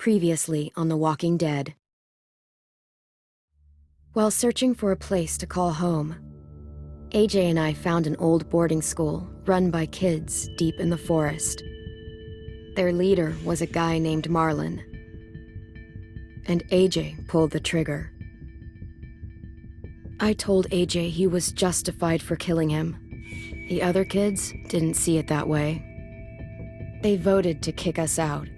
Previously on The Walking Dead. While searching for a place to call home, AJ and I found an old boarding school run by kids deep in the forest. Their leader was a guy named Marlon, and AJ pulled the trigger. I told AJ he was justified for killing him. The other kids didn't see it that way. They voted to kick us out.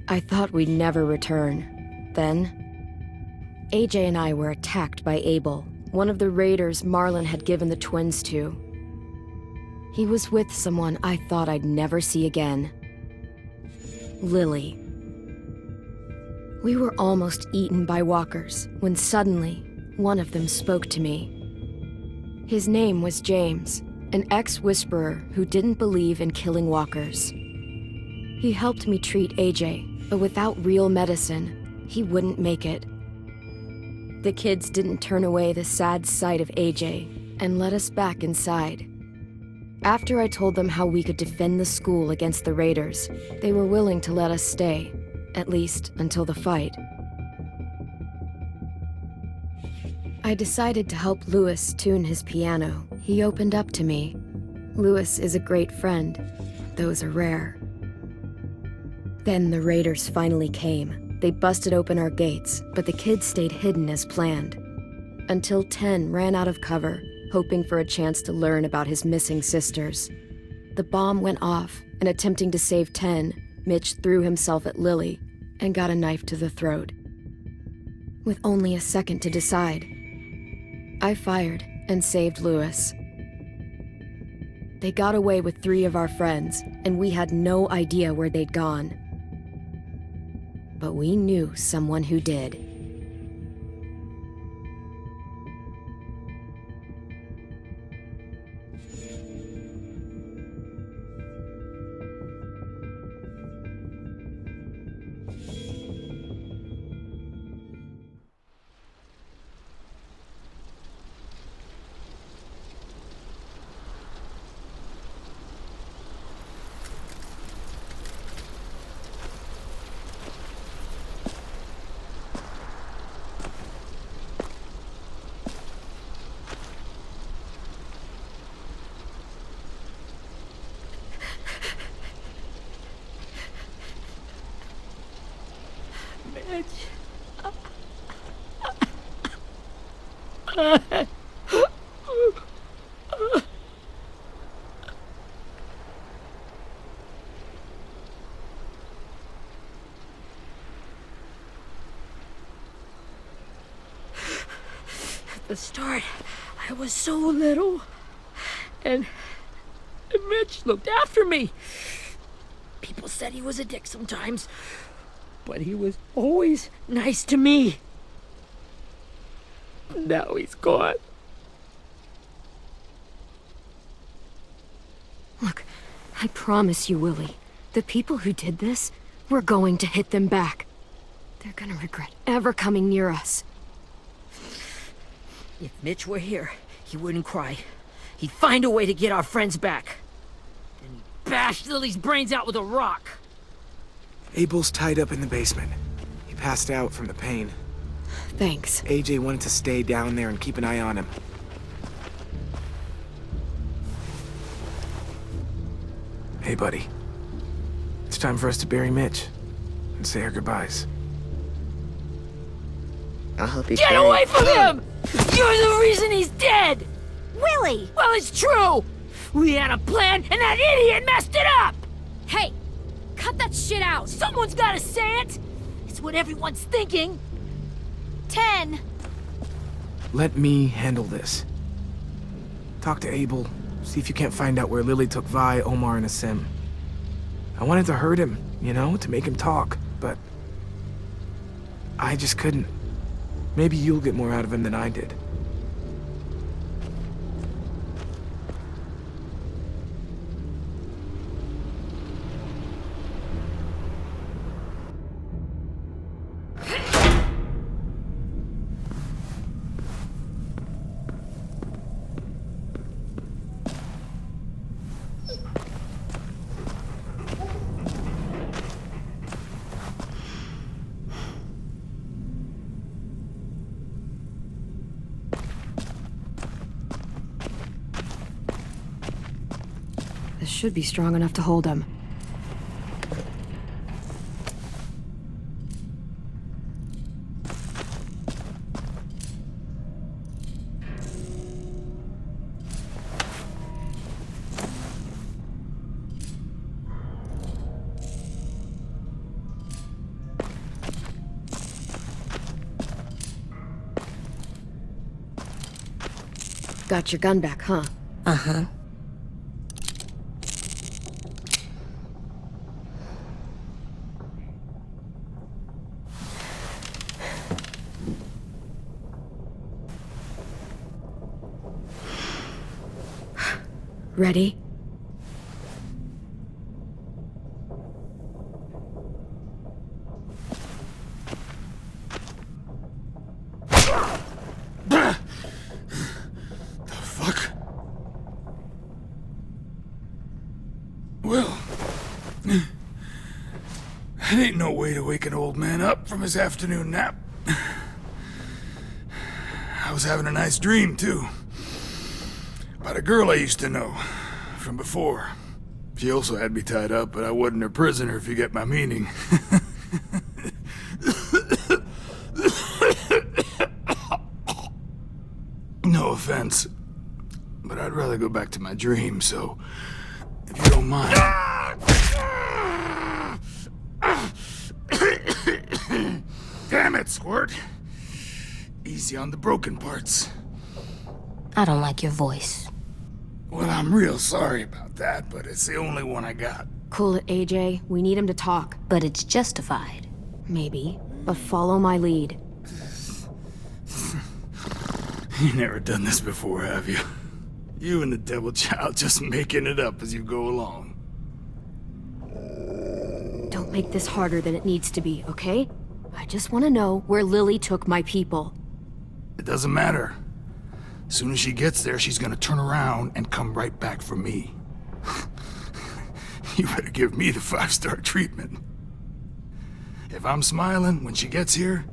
I thought we'd never return. Then, AJ and I were attacked by Abel, one of the raiders Marlon had given the twins to. He was with someone I thought I'd never see again. Lily. We were almost eaten by walkers when suddenly one of them spoke to me. His name was James, an ex-whisperer who didn't believe in killing walkers. He helped me treat AJ, but without real medicine, he wouldn't make it. The kids didn't turn away the sad sight of AJ and let us back inside. After I told them how we could defend the school against the raiders, they were willing to let us stay, at least until the fight. I decided to help Louis tune his piano. He opened up to me. Louis is a great friend. Those are rare. Then the raiders finally came. They busted open our gates, but the kids stayed hidden as planned. Until Ten ran out of cover, hoping for a chance to learn about his missing sisters. The bomb went off, and attempting to save Ten, Mitch threw himself at Lily and got a knife to the throat. With only a second to decide, I fired and saved Louis. They got away with 3 of our friends, and we had no idea where they'd gone. But we knew someone who did. At the start, I was so little, and Mitch looked after me. People said he was a dick sometimes, but he was always nice to me. Now he's gone. Look, I promise you, Willie, the people who did this, we're going to hit them back. They're gonna regret ever coming near us. If Mitch were here, he wouldn't cry. He'd find a way to get our friends back. Then he'd bash Lily's brains out with a rock. Abel's tied up in the basement. He passed out from the pain. Thanks. AJ wanted to stay down there and keep an eye on him. Hey, buddy. It's time for us to bury Mitch and say our goodbyes. I'll help you Get carry away from him! You're the reason he's dead! Willie! Well, it's true! We had a plan, and that idiot messed it up! Hey! Cut that shit out! Someone's gotta say it! It's what everyone's thinking! 10! Let me handle this. Talk to Abel. See if you can't find out where Lily took Vi, Omar, and Asim. I wanted to hurt him, you know, to make him talk, but I just couldn't. Maybe you'll get more out of him than I did. should be strong enough to hold him. Got your gun back, huh? Uh-huh. Ready? Fuck. Well, that ain't no way to wake an old man up from his afternoon nap. I was having a nice dream, too. About a girl I used to know from before. She also had me tied up, but I wasn't her prisoner, if you get my meaning. No offense, but I'd rather go back to my dream, so if you don't mind. Damn it, Squirt. Easy on the broken parts. I don't like your voice. Well, I'm real sorry about that, but it's the only one I got. Cool it, AJ. We need him to talk. But it's justified. Maybe. But follow my lead. You never done this before, have you? You and the Devil Child just making it up as you go along. Don't make this harder than it needs to be, okay? I just want to know where Lily took my people. It doesn't matter. As soon as she gets there, she's gonna turn around and come right back for me. You better give me the 5-star treatment. If I'm smiling when she gets here,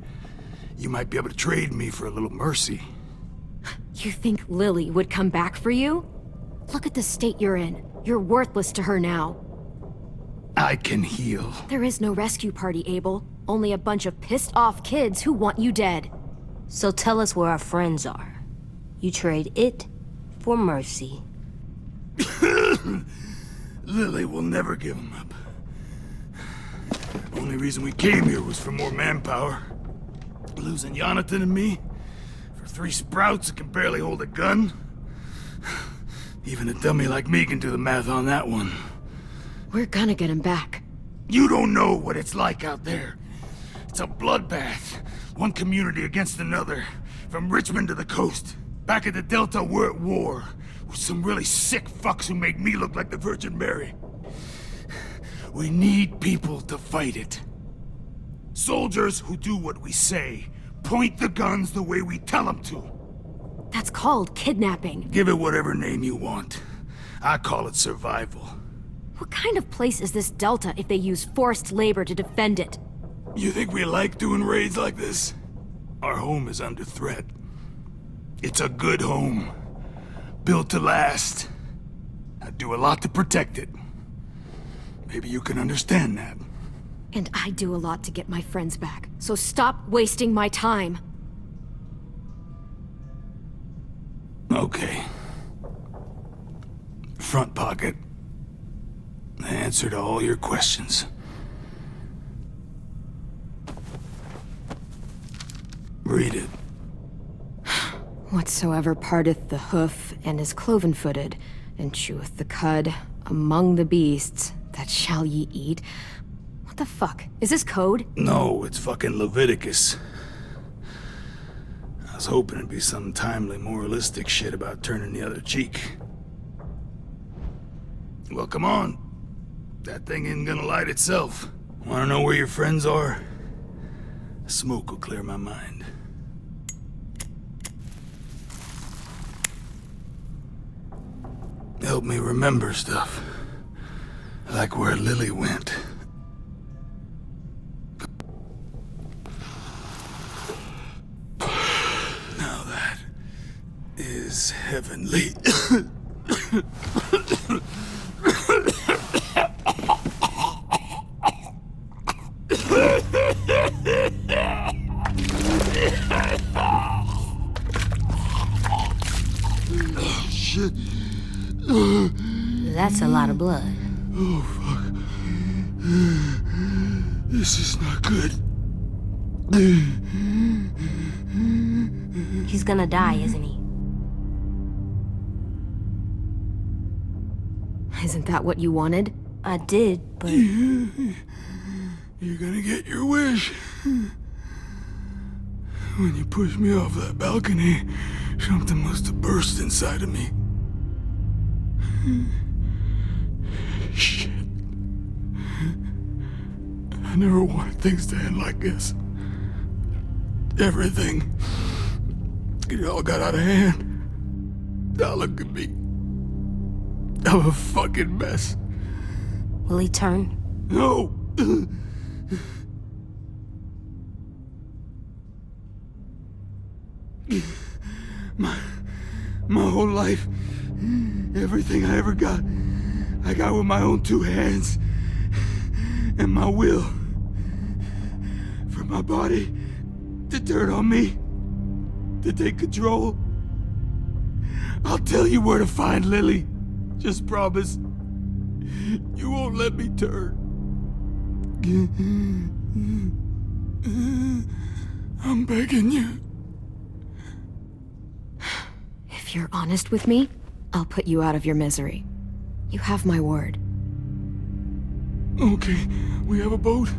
you might be able to trade me for a little mercy. You think Lily would come back for you? Look at the state you're in. You're worthless to her now. I can heal. There is no rescue party, Abel. Only a bunch of pissed-off kids who want you dead. So tell us where our friends are. You trade it for mercy. Lily will never give him up. Only reason we came here was for more manpower. Losing Jonathan and me for 3 sprouts that can barely hold a gun. Even a dummy like me can do the math on that one. We're gonna get him back. You don't know what it's like out there. It's a bloodbath. One community against another. From Richmond to the coast. Back at the Delta, we're at war. With some really sick fucks who make me look like the Virgin Mary. We need people to fight it. Soldiers who do what we say. Point the guns the way we tell them to. That's called kidnapping. Give it whatever name you want. I call it survival. What kind of place is this Delta if they use forced labor to defend it? You think we like doing raids like this? Our home is under threat. It's a good home. Built to last. I do a lot to protect it. Maybe you can understand that. And I do a lot to get my friends back. So stop wasting my time. Okay. Front pocket. The answer to all your questions. Read it. Whatsoever parteth the hoof and is cloven-footed, and cheweth the cud among the beasts, that shall ye eat. What the fuck? Is this code? No, it's fucking Leviticus. I was hoping it'd be some timely moralistic shit about turning the other cheek. Well, come on. That thing isn't gonna light itself. Wanna know where your friends are? Smoke will clear my mind. Help me remember stuff. Like where Lily went. Now that is heavenly. shit. That's a lot of blood. Oh, fuck. This is not good. He's gonna die, isn't he? Isn't that what you wanted? I did, but You're gonna get your wish. When you pushed me off that balcony, something must have burst inside of me. Shit. I never wanted things to end like this. Everything. It all got out of hand. Now look at me. I'm a fucking mess. will he turn? No! My whole life, everything I ever got, I got with my own two hands. And my will. For my body to turn on me, to take control. I'll tell you where to find Lily. Just promise. You won't let me turn. I'm begging you. If you're honest with me, I'll put you out of your misery. You have my word. Okay, we have a boat.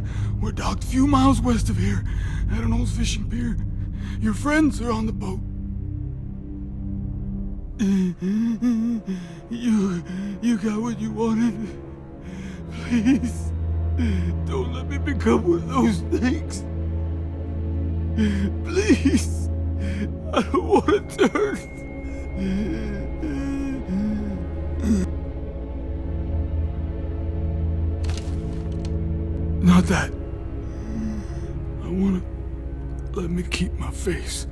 We're docked a few miles west of here, at an old fishing pier. Your friends are on the boat. You got what you wanted. Please, don't let me become one of those things. Please, I don't want to turn. Not that. I wanna let me keep my face.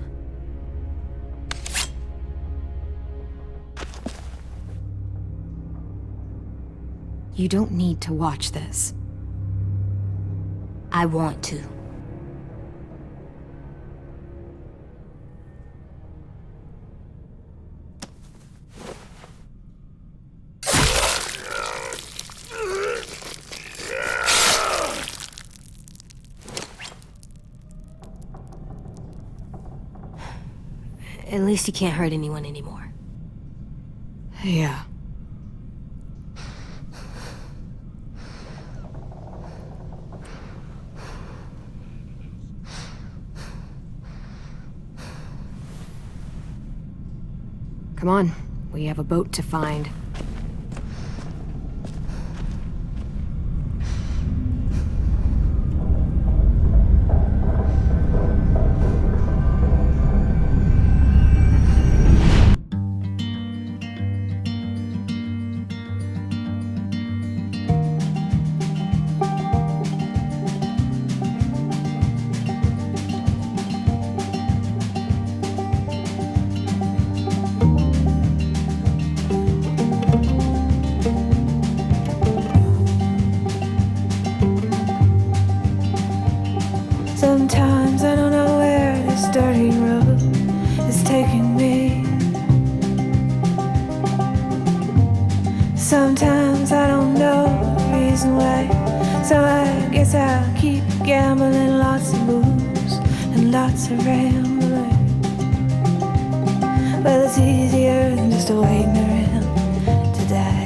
You don't need to watch this. I want to. At least he can't hurt anyone anymore. Yeah. Come on, we have a boat to find. Sometimes I don't know where this dirty road is taking me. Sometimes I don't know the reason why, so I guess I'll keep gambling, lots of moves and lots of rambling. Well, it's easier than just waiting around to die.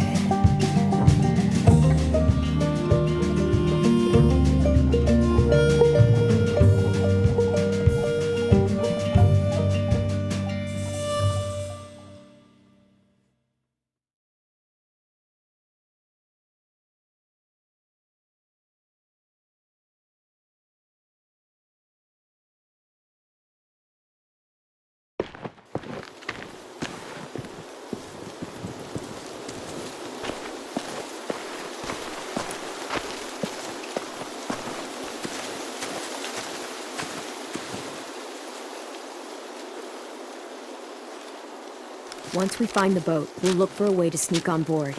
Once we find the boat, we'll look for a way to sneak on board.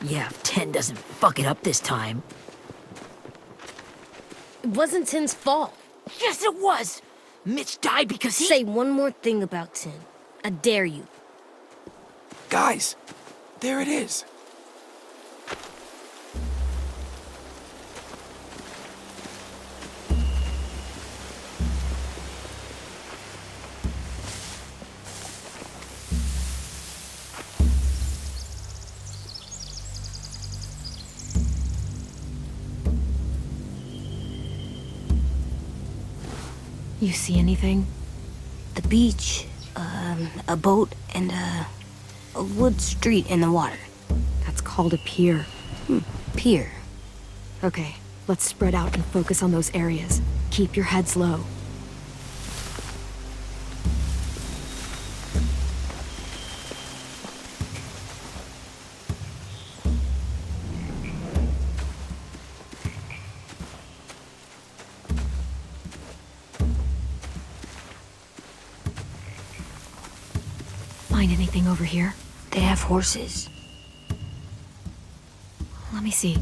Yeah, if 10 doesn't fuck it up this time. It wasn't Tin's fault. Yes, it was! Mitch died because he... Say one more thing about Tin. I dare you. Guys, there it is. You see anything? The beach, a boat, and a wood street in the water. That's called a pier. Pier. Okay, let's spread out and focus on those areas. Keep your heads low. Find anything over here? They have horses. Let me see.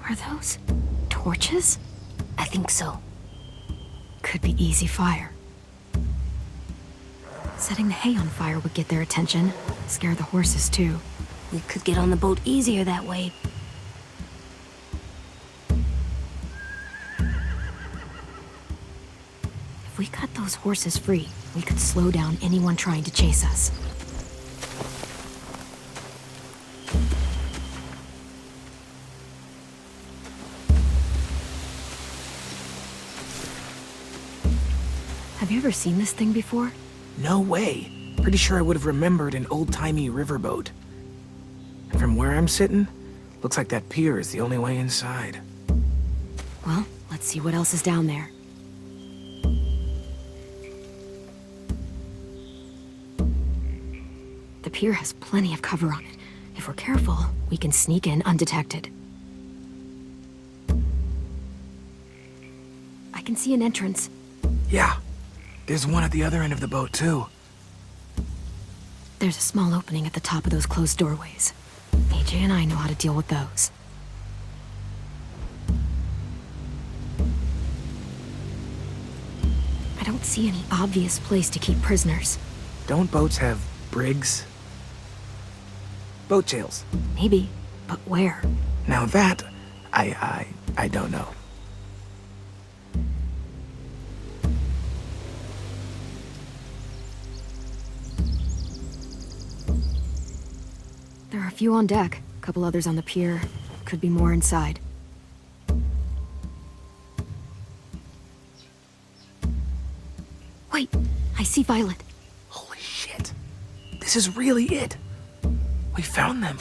Are those torches? I think so. Could be easy fire. Setting the hay on fire would get their attention. Scare the horses too. We could get on the boat easier that way. If we cut those horses free, we could slow down anyone trying to chase us. Have you ever seen this thing before? No way. Pretty sure I would have remembered an old-timey riverboat. And from where I'm sitting, looks like that pier is the only way inside. Well, let's see what else is down there. The pier has plenty of cover on it. If we're careful, we can sneak in undetected. I can see an entrance. Yeah, there's one at the other end of the boat, too. There's a small opening at the top of those closed doorways. AJ and I know how to deal with those. I don't see any obvious place to keep prisoners. Don't boats have brigs? Boat jails. Maybe, but where? Now that, I don't know. There are a few on deck, a couple others on the pier. Could be more inside. Wait, I see Violet. Holy shit. This is really it. We found them.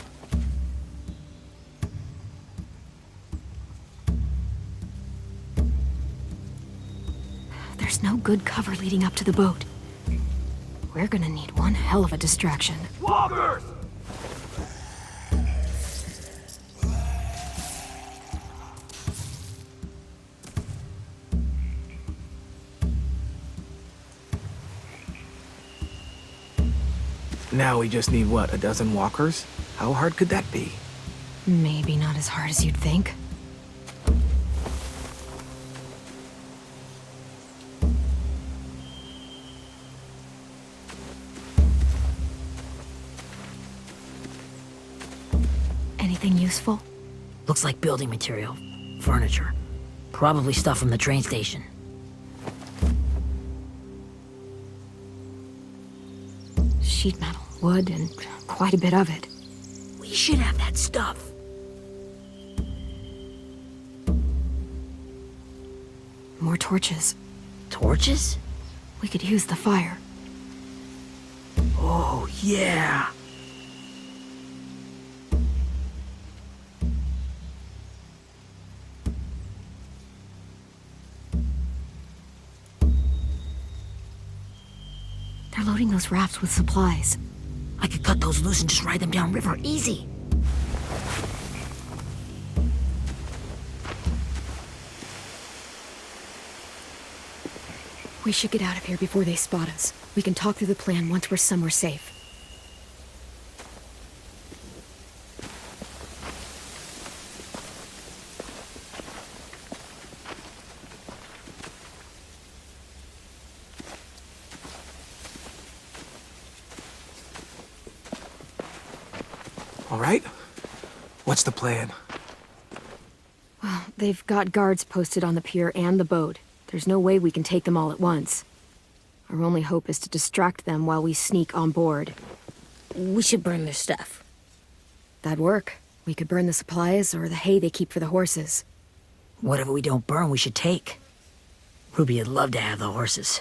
There's no good cover leading up to the boat. We're gonna need one hell of a distraction. Walkers! Now we just need, what, a dozen walkers? How hard could that be? Maybe not as hard as you'd think. Anything useful? Looks like building material. Furniture. Probably stuff from the train station. Sheet metal, wood, and quite a bit of it. We should have that stuff. More torches. Torches? We could use the fire. Oh, yeah. They're loading those rafts with supplies. I could cut those loose and just ride them downriver, easy. We should get out of here before they spot us. We can talk through the plan once we're somewhere safe. right? What's the plan? They've got guards posted on the pier and the boat. There's no way we can take them all at once. Our only hope is to distract them while we sneak on board. We should burn their stuff. That'd work. We could burn the supplies or the hay they keep for the horses. Whatever we don't burn, we should take. Ruby would love to have the horses.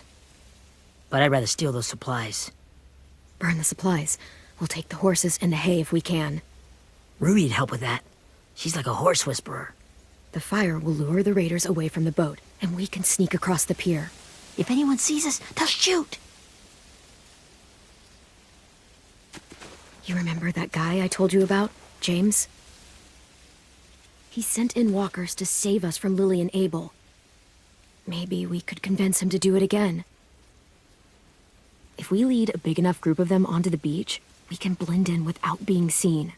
But I'd rather steal those supplies. Burn the supplies. We'll take the horses and the hay if we can. Ruby'd help with that. She's like a horse whisperer. The fire will lure the raiders away from the boat, and we can sneak across the pier. If anyone sees us, they'll shoot. You remember that guy I told you about, James? He sent in walkers to save us from Lily and Abel. Maybe we could convince him to do it again. If we lead a big enough group of them onto the beach, we can blend in without being seen.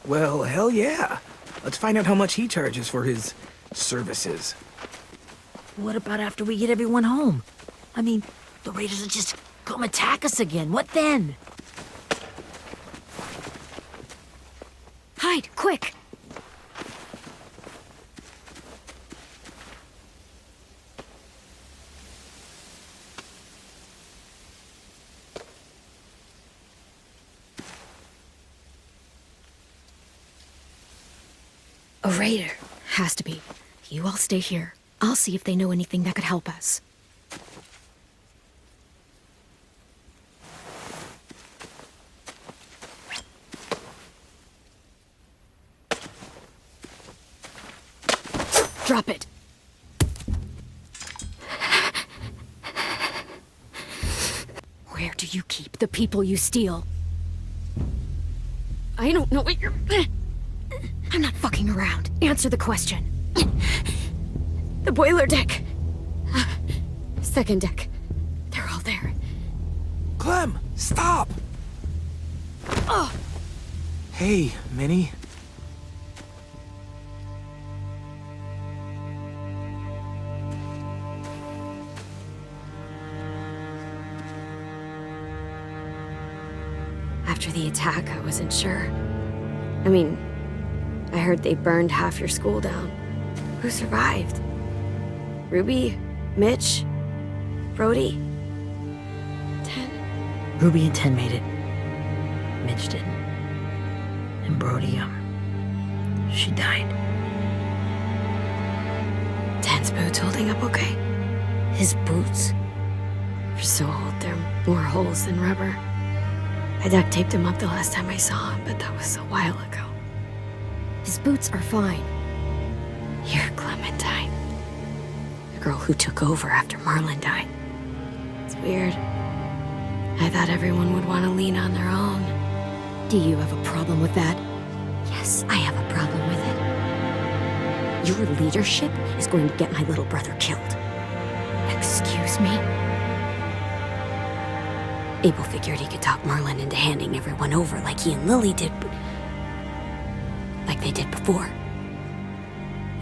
Well, hell yeah. Let's find out how much he charges for his services. What about after we get everyone home? I mean, the raiders will just come attack us again. What then? Hide, quick! A raider. Has to be. You all stay here. I'll see if they know anything that could help us. Drop it. Where do you keep the people you steal? I don't know what you're... I'm not fucking around. Answer the question. The boiler deck. Second deck. They're all there. Clem, stop! Oh! Hey, Minnie. After the attack, I wasn't sure. I mean, I heard they burned half your school down. Who survived? Ruby? Mitch? Brody? 10? Ruby and 10 made it. Mitch didn't. And Brody, she died. 10's boots holding up okay? His boots? They're so old, there are more holes than rubber. I duct taped him up the last time I saw him, but that was a while ago. His boots are fine. You're Clementine. The girl who took over after Marlon died. It's weird. I thought everyone would want to lean on their own. Do you have a problem with that? Yes, I have a problem with it. Your leadership is going to get my little brother killed. Excuse me? Abel figured he could talk Marlon into handing everyone over like he and Lily did, but... like they did before.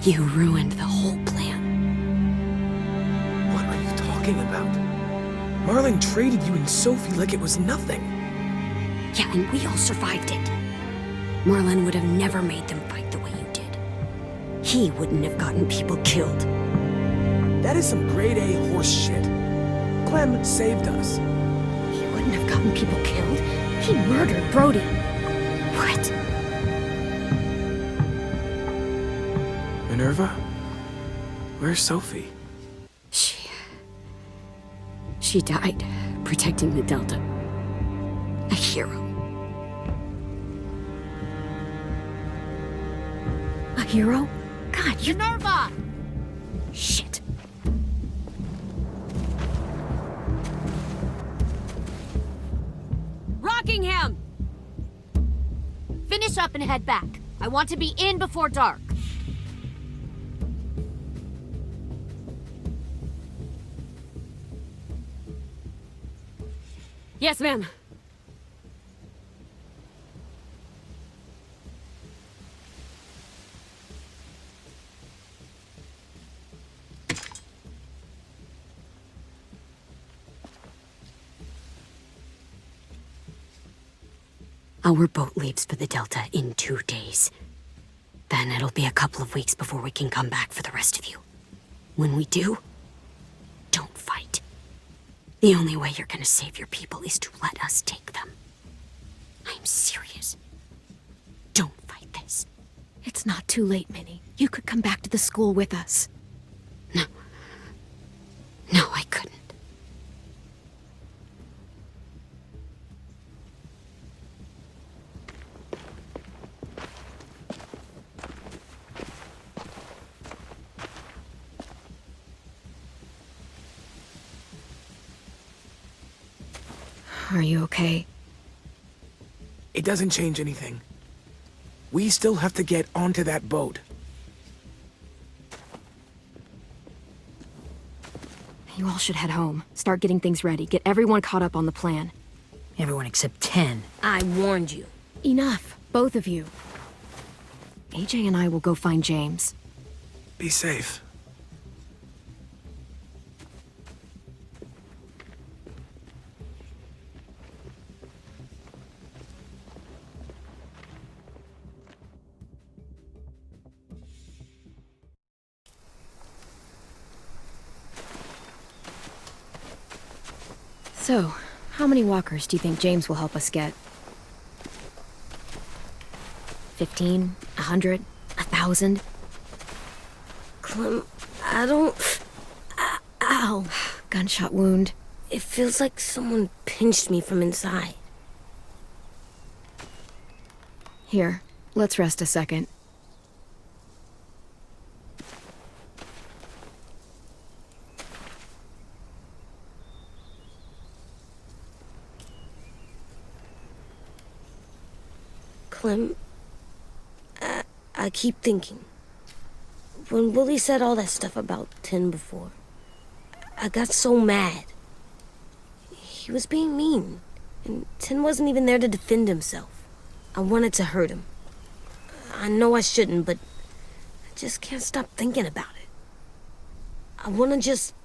You ruined the whole plan. What are you talking about? Marlon traded you and Sophie like it was nothing. Yeah, and we all survived it. Marlon would have never made them fight the way you did. He wouldn't have gotten people killed. That is some grade A horse shit. Clem saved us. He wouldn't have gotten people killed. He murdered Brody. What? Minerva? Where's Sophie? She died protecting the Delta. A hero. A hero? God, you're... Minerva! Shit. Rockingham! Finish up and head back. I want to be in before dark. Yes, ma'am. Our boat leaves for the Delta in 2 days. Then it'll be a couple of weeks before we can come back for the rest of you. When we do, don't fight. The only way you're gonna save your people is to let us take them. I'm serious. Don't fight this. It's not too late, Minnie. You could come back to the school with us. No. No, I couldn't. Are you okay? It doesn't change anything. We still have to get onto that boat. You all should head home. Start getting things ready. Get everyone caught up on the plan. Everyone except 10. I warned you. Enough, both of you. AJ and I will go find James. Be safe. So, how many walkers do you think James will help us get? 15? 100? 1,000? Clem, I don't... Ow. Gunshot wound. It feels like someone pinched me from inside. Here, let's rest a second. Clem, I keep thinking. When Willie said all that stuff about Tin before, I got so mad. He was being mean, and Tin wasn't even there to defend himself. I wanted to hurt him. I know I shouldn't, but I just can't stop thinking about it. I want to just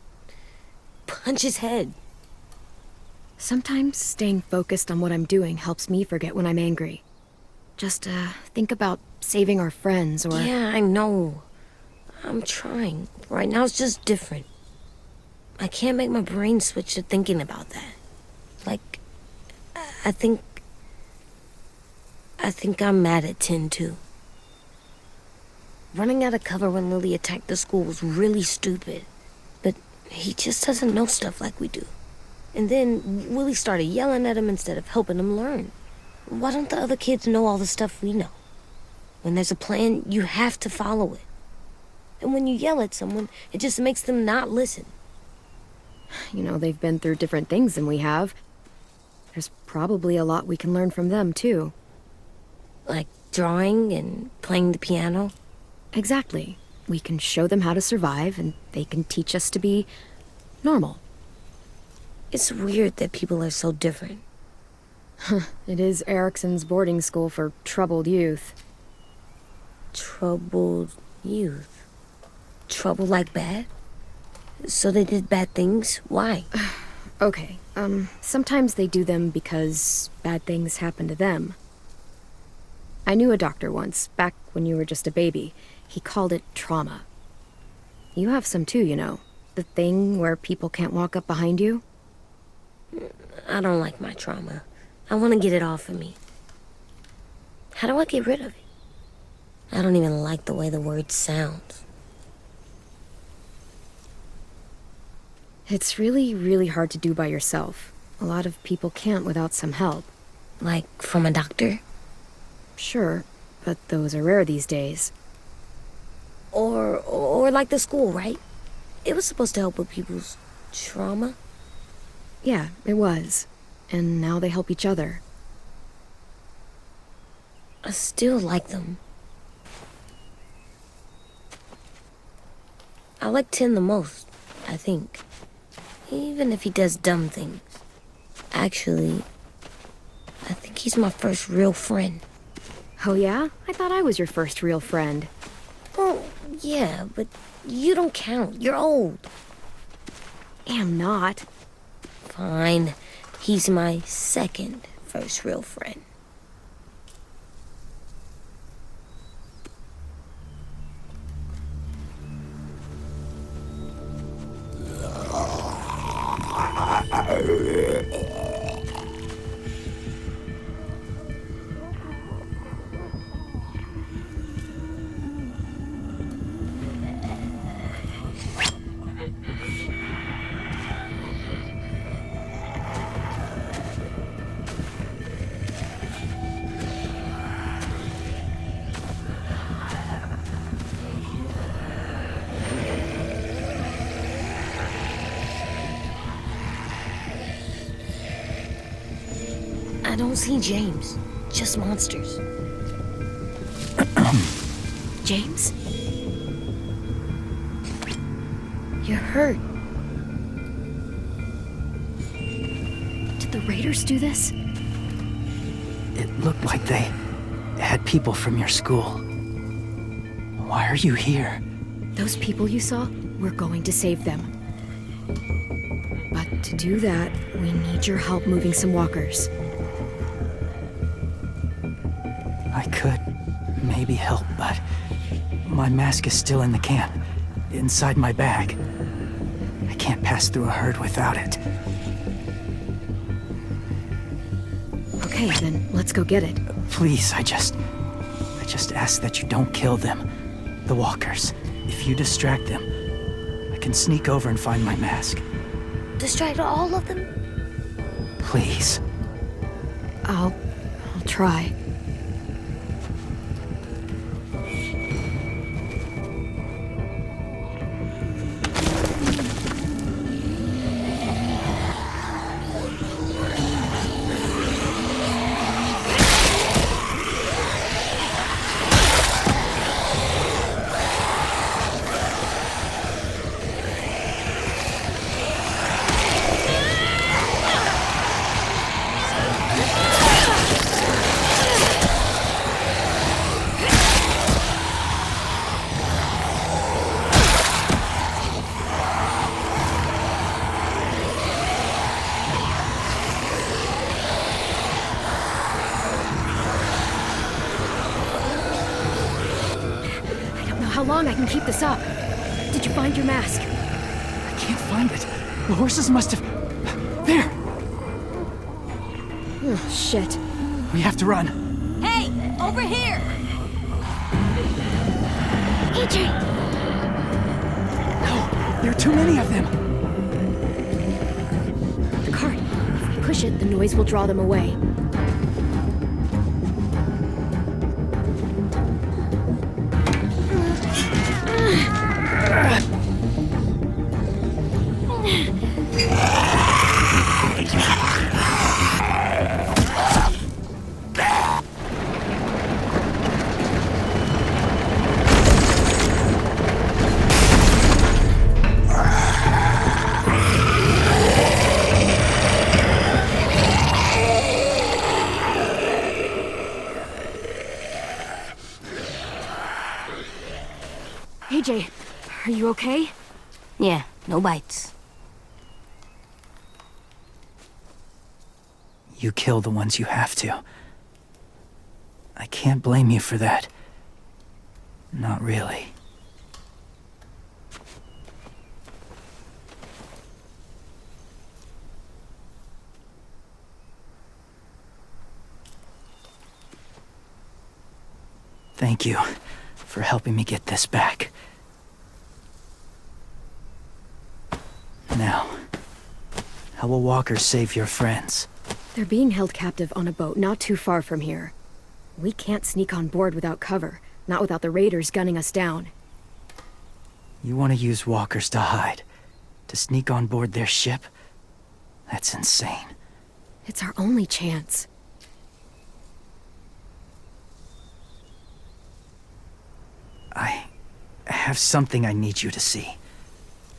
punch his head. Sometimes staying focused on what I'm doing helps me forget when I'm angry. Just, think about saving our friends, or... Yeah, I know. I'm trying. Right now it's just different. I can't make my brain switch to thinking about that. Like, I think I'm mad at Tin, too. Running out of cover when Lily attacked the school was really stupid. But he just doesn't know stuff like we do. And then Willie started yelling at him instead of helping him learn. Why don't the other kids know all the stuff we know? When there's a plan, you have to follow it. And when you yell at someone, it just makes them not listen. You know, they've been through different things than we have. There's probably a lot we can learn from them, too. Like drawing and playing the piano. Exactly. We can show them how to survive, and they can teach us to be normal. It's weird that people are so different. It is Erickson's boarding school for troubled youth. Troubled youth? Trouble like bad? So they did bad things? Why? Okay, sometimes they do them because bad things happen to them. I knew a doctor once, back when you were just a baby. He called it trauma. You have some too, you know. The thing where people can't walk up behind you. I don't like my trauma. I want to get it off of me. How do I get rid of it? I don't even like the way the word sounds. It's really, really hard to do by yourself. A lot of people can't without some help. Like from a doctor? Sure, but those are rare these days. Or like the school, right? It was supposed to help with people's trauma. Yeah, it was. And now they help each other. I still like them. I like Tin the most, I think. Even if he does dumb things. Actually, I think he's my first real friend. Oh yeah? I thought I was your first real friend. Well, yeah, but you don't count. You're old. Am not. Fine. He's my second first real friend. I don't see James. Just monsters. James? You're hurt. Did the Raiders do this? It looked like they had people from your school. Why are you here? Those people you saw, we're going to save them. But to do that, we need your help moving some walkers. I could maybe help, but my mask is still in the can, inside my bag. I can't pass through a herd without it. Okay, then let's go get it. Please, I just ask that you don't kill them. The walkers. If you distract them, I can sneak over and find my mask. Distract all of them? Please. I'll try. How long I can keep this up? Did you find your mask? I can't find it. The horses must have... There! Oh, shit. We have to run. Hey! Over here! AJ! No! There are too many of them! The cart. If we push it, the noise will draw them away. AJ, are you okay? Yeah, no bites. You kill the ones you have to. I can't blame you for that. Not really. Thank you for helping me get this back. Now, how will walkers save your friends? They're being held captive on a boat not too far from here. We can't sneak on board without cover, not without the raiders gunning us down. You want to use walkers to hide? To sneak on board their ship? That's insane. It's our only chance. I have something I need you to see,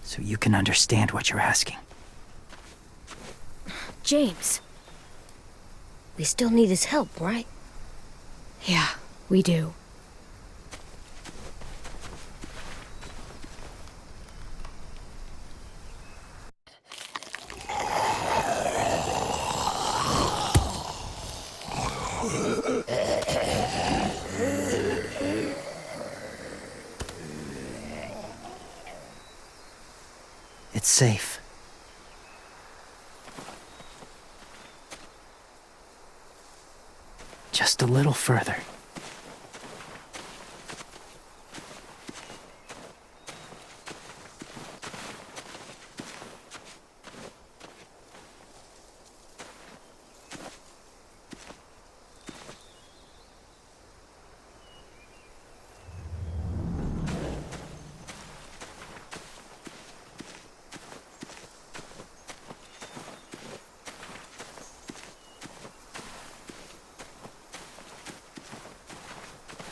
so you can understand what you're asking. James. We still need his help, right? Yeah, we do. It's safe. Just a little further.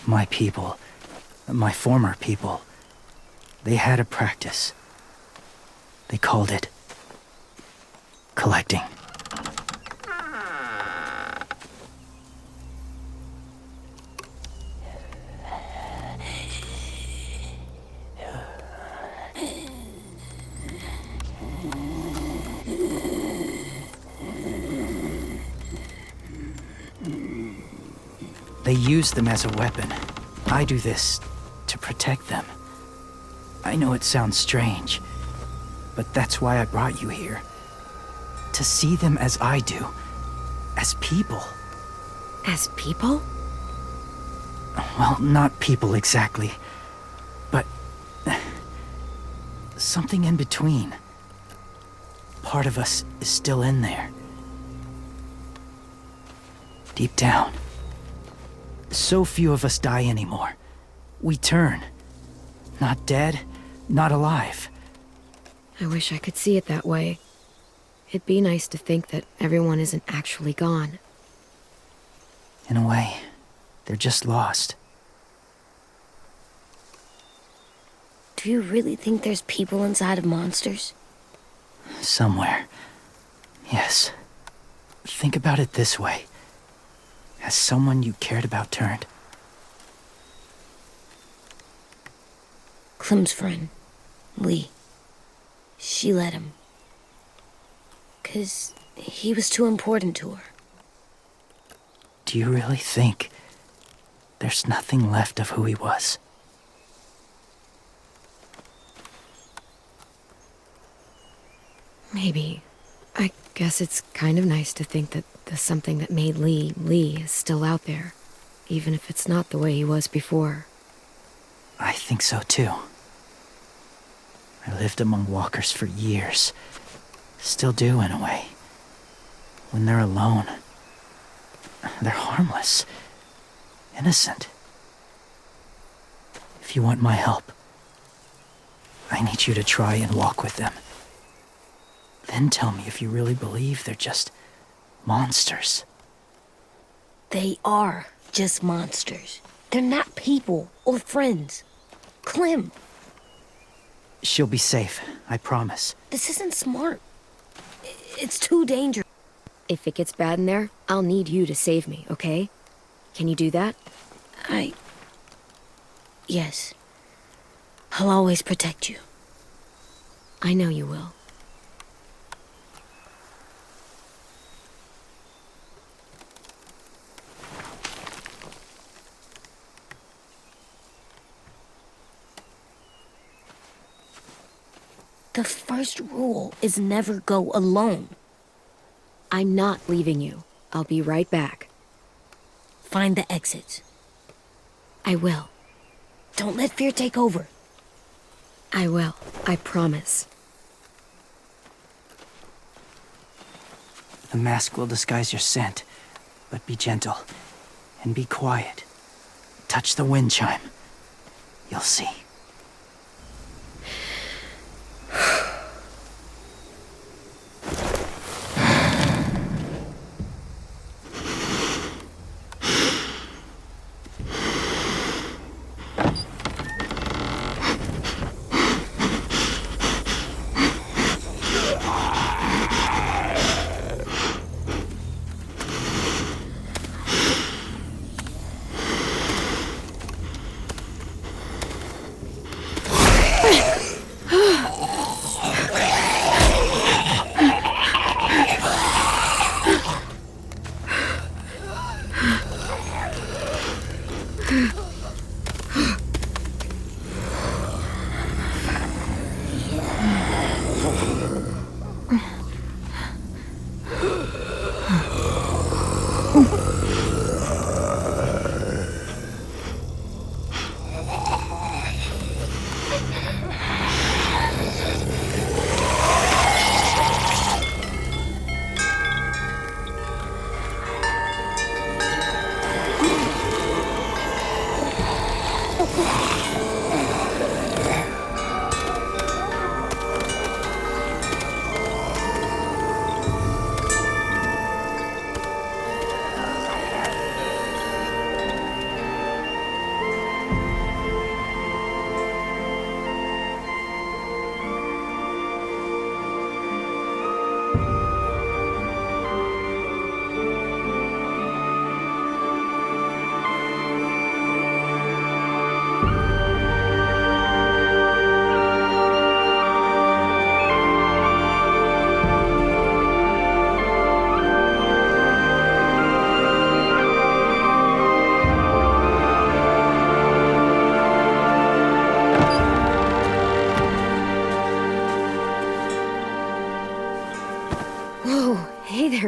My people, my former people, they had a practice. They called it collecting. They use them as a weapon. I do this to protect them. I know it sounds strange, but that's why I brought you here. To see them as I do. As people. As people? Well, not people exactly, but something in between. Part of us is still in there. Deep down. So few of us die anymore. We turn. Not dead, not alive. I wish I could see it that way. It'd be nice to think that everyone isn't actually gone. In a way, they're just lost. Do you really think there's people inside of monsters? Somewhere. Yes. Think about it this way. Has someone you cared about turned? Clem's friend, Lee. She let him. 'Cause he was too important to her. Do you really think there's nothing left of who he was? Maybe. I guess it's kind of nice to think that the something that made Lee, Lee is still out there. Even if it's not the way he was before. I think so too. I lived among walkers for years. Still do in a way. When they're alone, they're harmless. Innocent. If you want my help, I need you to try and walk with them. Then tell me if you really believe they're just monsters. They are just monsters. They're not people or friends. Clem, She'll be safe, I promise. this isn't smart. It's too dangerous. If it gets bad in there, I'll need you to save me, okay? Can you do that? Yes. I'll always protect you. I know you will. The first rule is never go alone. I'm not leaving you. I'll be right back. Find the exits. I will. Don't let fear take over. I will. I promise. The mask will disguise your scent, but be gentle and be quiet. Touch the wind chime. You'll see.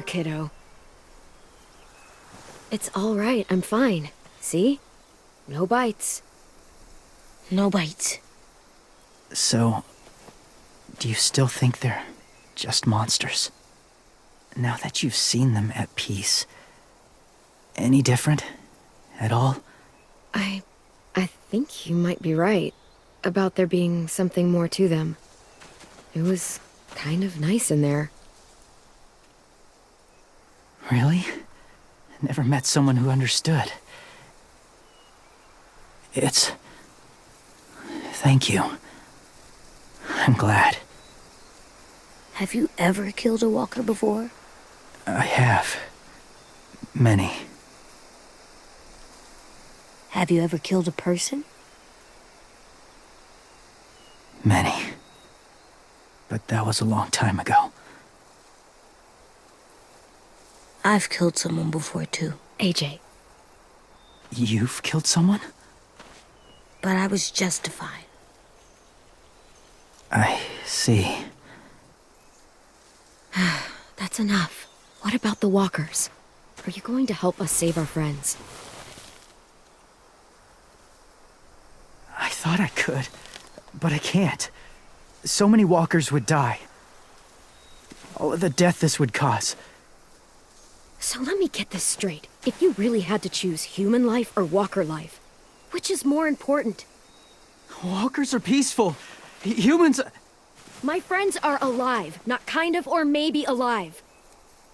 kiddo. It's all right. I'm fine. See? No bites. No bites. So, do you still think they're just monsters? Now that you've seen them at peace, any different at all? I think you might be right about there being something more to them. It was kind of nice in there. Really? Never met someone who understood. Thank you. I'm glad. Have you ever killed a walker before? I have. Many. Have you ever killed a person? Many. But that was a long time ago. I've killed someone before, too. AJ. You've killed someone? But I was justified. I see. That's enough. What about the walkers? Are you going to help us save our friends? I thought I could, but I can't. So many walkers would die. All of the death this would cause. So let me get this straight. If you really had to choose human life or walker life, which is more important? Walkers are peaceful. Humans... My friends are alive, not kind of or maybe alive.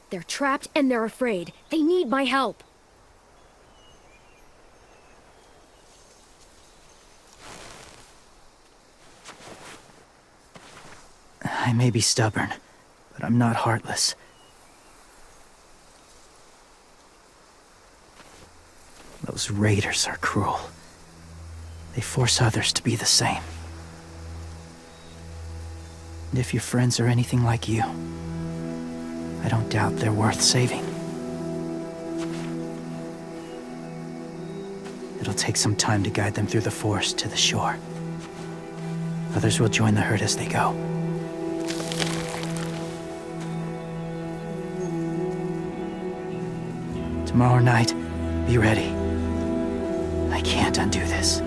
They're trapped and they're afraid. They need my help. I may be stubborn, but I'm not heartless. Those raiders are cruel. They force others to be the same. And if your friends are anything like you, I don't doubt they're worth saving. It'll take some time to guide them through the forest to the shore. Others will join the herd as they go. Tomorrow night, be ready. I can't undo this.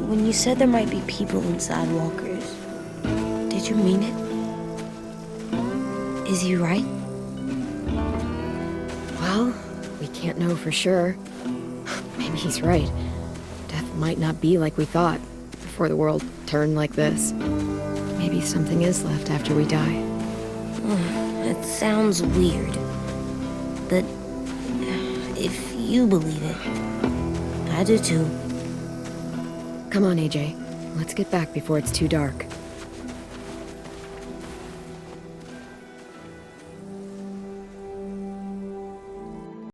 When you said there might be people inside walkers, did you mean it? Is he right? Well, we can't know for sure. Maybe he's right. Death might not be like we thought before the world turned like this. Maybe something is left after we die. It sounds weird. But if you believe it, I do too. Come on, AJ. Let's get back before it's too dark.